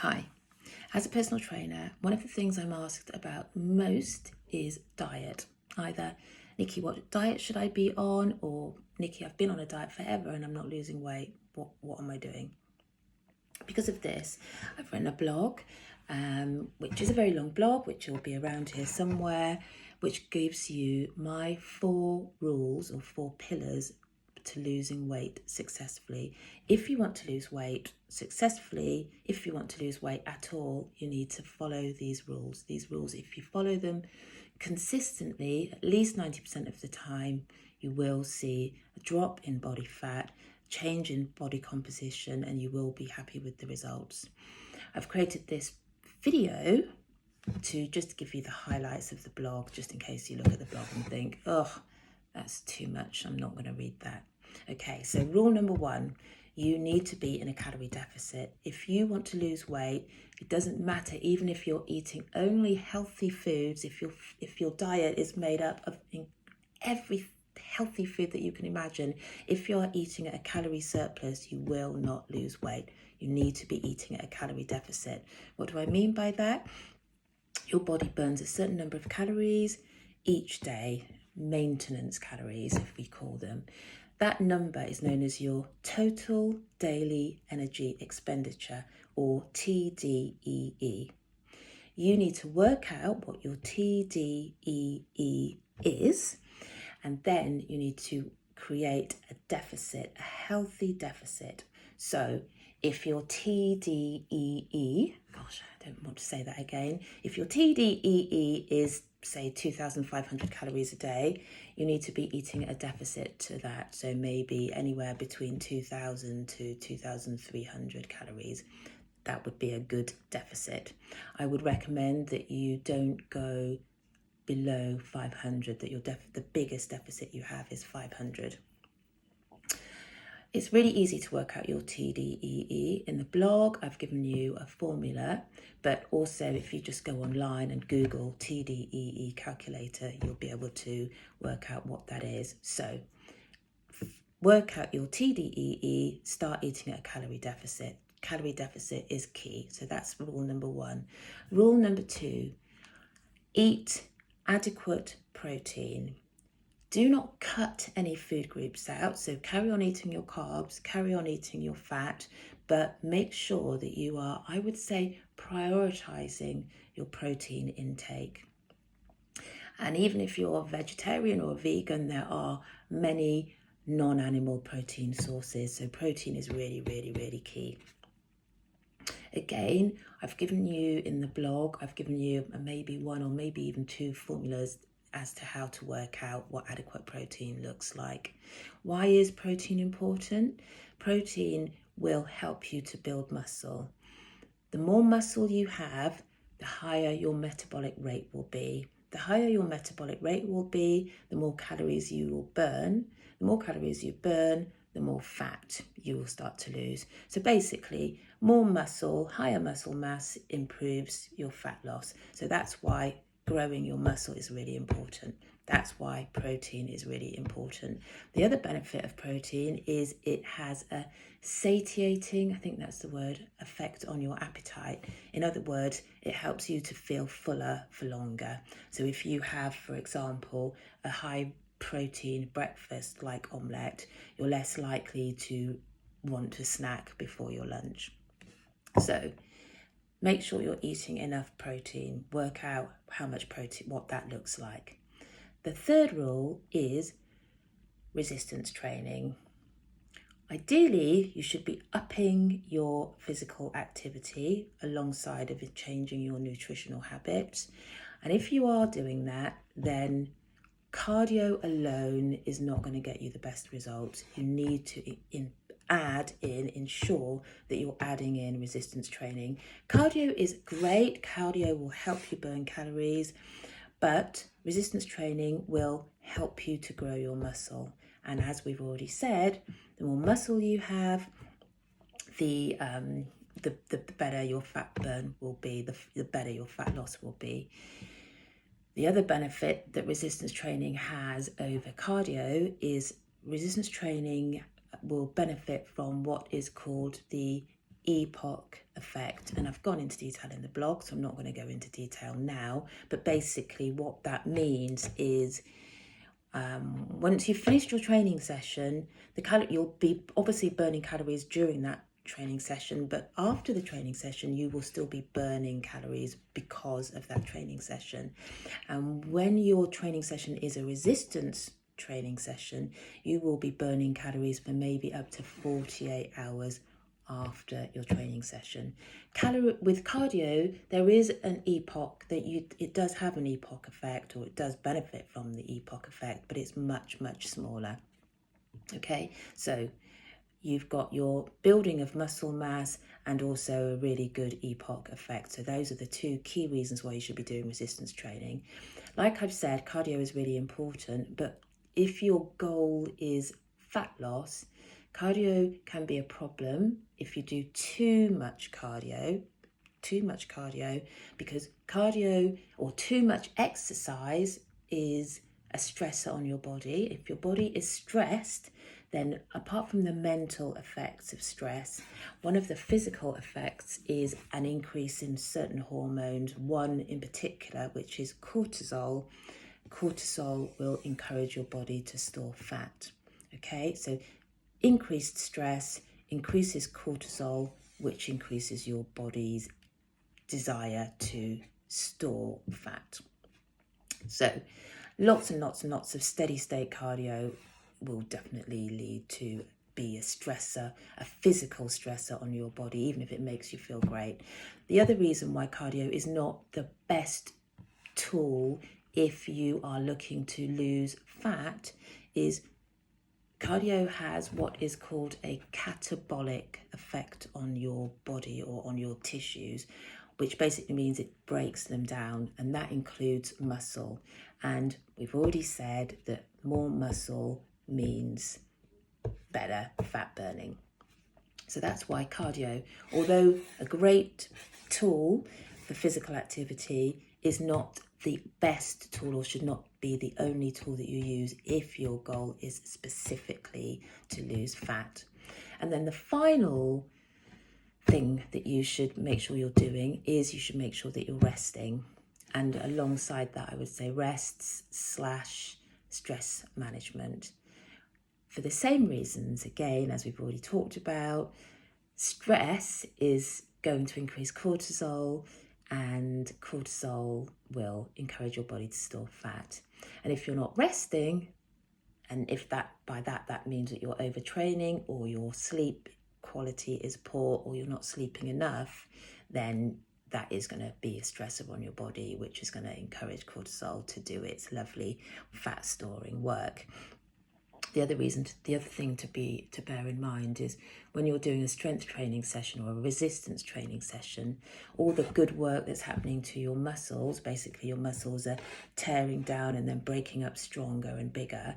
Hi. As a personal trainer, one of the things I'm asked about most is diet. Either, Nikki, what diet should I be on? Or, Nikki, I've been on a diet forever and I'm not losing weight. What am I doing? Because of this, I've written a blog, which is a very long blog, which will be around here somewhere, which gives you my 4 rules or 4 pillars to losing weight successfully. If you want to lose weight successfully, if you want to lose weight at all, you need to follow these rules. These rules, if you follow them consistently, at least 90% of the time, you will see a drop in body fat, change in body composition, and you will be happy with the results. I've created this video to just give you the highlights of the blog, just in case you look at the blog and think, oh, that's too much, I'm not going to read that. Okay, so rule number 1, you need to be in a calorie deficit. If you want to lose weight, it doesn't matter, even if you're eating only healthy foods, if your diet is made up of every healthy food that you can imagine, if you're eating at a calorie surplus, you will not lose weight. You need to be eating at a calorie deficit. What do I mean by that? Your body burns a certain number of calories each day, maintenance calories, if we call them. That number is known as your total daily energy expenditure, or TDEE. You need to work out what your TDEE is, and then you need to create a deficit, a healthy deficit. So if your TDEE, gosh, I don't want to say that again. If your TDEE is, say, 2,500 calories a day, you need to be eating a deficit to that. So maybe anywhere between 2,000 to 2,300 calories. That would be a good deficit. I would recommend that you don't go below 500, that the biggest deficit you have is 500. It's really easy to work out your TDEE. In the blog, I've given you a formula, but also if you just go online and Google TDEE calculator, you'll be able to work out what that is. So work out your TDEE, start eating at a calorie deficit. Calorie deficit is key. So that's rule number 1. Rule number 2, eat adequate protein. Do not cut any food groups out. So carry on eating your carbs, carry on eating your fat, but make sure that you are, I would say, prioritizing your protein intake. And even if you're a vegetarian or a vegan, there are many non-animal protein sources. So protein is really, really, really key. Again, I've given you in the blog, I've given you maybe 1 or maybe even 2 formulas as to how to work out what adequate protein looks like. Why is protein important? Protein will help you to build muscle. The more muscle you have, the higher your metabolic rate will be. The higher your metabolic rate will be, the more calories you will burn. The more calories you burn, the more fat you will start to lose. So basically, more muscle, higher muscle mass improves your fat loss. So that's why growing your muscle is really important. That's why protein is really important. The other benefit of protein is it has a satiating, I think that's the word, effect on your appetite. In other words, it helps you to feel fuller for longer. So if you have, for example, a high protein breakfast like omelette, you're less likely to want to snack before your lunch. So make sure you're eating enough protein. Work out how much protein, what that looks like. The third rule is resistance training. Ideally, you should be upping your physical activity alongside of it changing your nutritional habits. And if you are doing that, then cardio alone is not going to get you the best results. You need to ensure that you're adding in resistance training. Cardio is great. Cardio will help you burn calories, but resistance training will help you to grow your muscle. And as we've already said, the more muscle you have, the better your fat burn will be, the better your fat loss will be. The other benefit that resistance training has over cardio is resistance training will benefit from what is called the EPOC effect, and I've gone into detail in the blog, so I'm not going to go into detail now, but basically what that means is once you've finished your training session, you'll be obviously burning calories during that training session, but after the training session you will still be burning calories because of that training session. And when your training session is a resistance training session, you will be burning calories for maybe up to 48 hours after your training session. With cardio, there is an EPOC it does have an EPOC effect, or it does benefit from the EPOC effect, but it's much smaller. Okay, so you've got your building of muscle mass and also a really good EPOC effect. So those are the two key reasons why you should be doing resistance training. Like I've said, cardio is really important, but if your goal is fat loss, cardio can be a problem if you do too much cardio, because cardio or too much exercise is a stressor on your body. If your body is stressed, then apart from the mental effects of stress, one of the physical effects is an increase in certain hormones, one in particular, which is cortisol. Cortisol will encourage your body to store fat. Okay, so increased stress increases cortisol, which increases your body's desire to store fat. So lots and lots of steady state cardio will definitely lead to be a stressor, a physical stressor on your body, even if it makes you feel great. The other reason why cardio is not the best tool if you are looking to lose fat is cardio has what is called a catabolic effect on your body or on your tissues, which basically means it breaks them down, and that includes muscle. And we've already said that more muscle means better fat burning. So that's why cardio, although a great tool for physical activity, is not the best tool or should not be the only tool that you use if your goal is specifically to lose fat. And then the final thing that you should make sure you're doing is you should make sure that you're resting. And alongside that, I would say rests/stress management. For the same reasons, again, as we've already talked about, stress is going to increase cortisol, and cortisol will encourage your body to store fat. And if you're not resting, and if that means that you're overtraining or your sleep quality is poor or you're not sleeping enough, then that is going to be a stressor on your body, which is going to encourage cortisol to do its lovely fat storing work. The other thing to bear in mind is when you're doing a strength training session or a resistance training session, all the good work that's happening to your muscles, basically your muscles are tearing down and then breaking up stronger and bigger.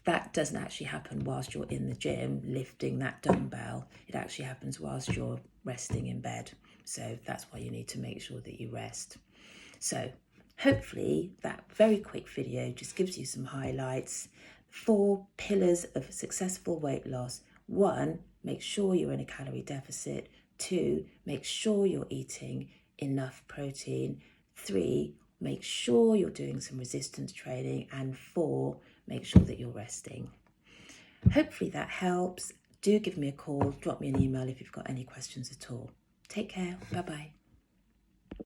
That doesn't actually happen whilst you're in the gym lifting that dumbbell. It actually happens whilst you're resting in bed. So that's why you need to make sure that you rest. So hopefully that very quick video just gives you some highlights. 4 pillars of successful weight loss. 1, make sure you're in a calorie deficit. 2, make sure you're eating enough protein. 3, make sure you're doing some resistance training. And 4, make sure that you're resting. Hopefully that helps. Do give me a call, drop me an email if you've got any questions at all. Take care. Bye-bye.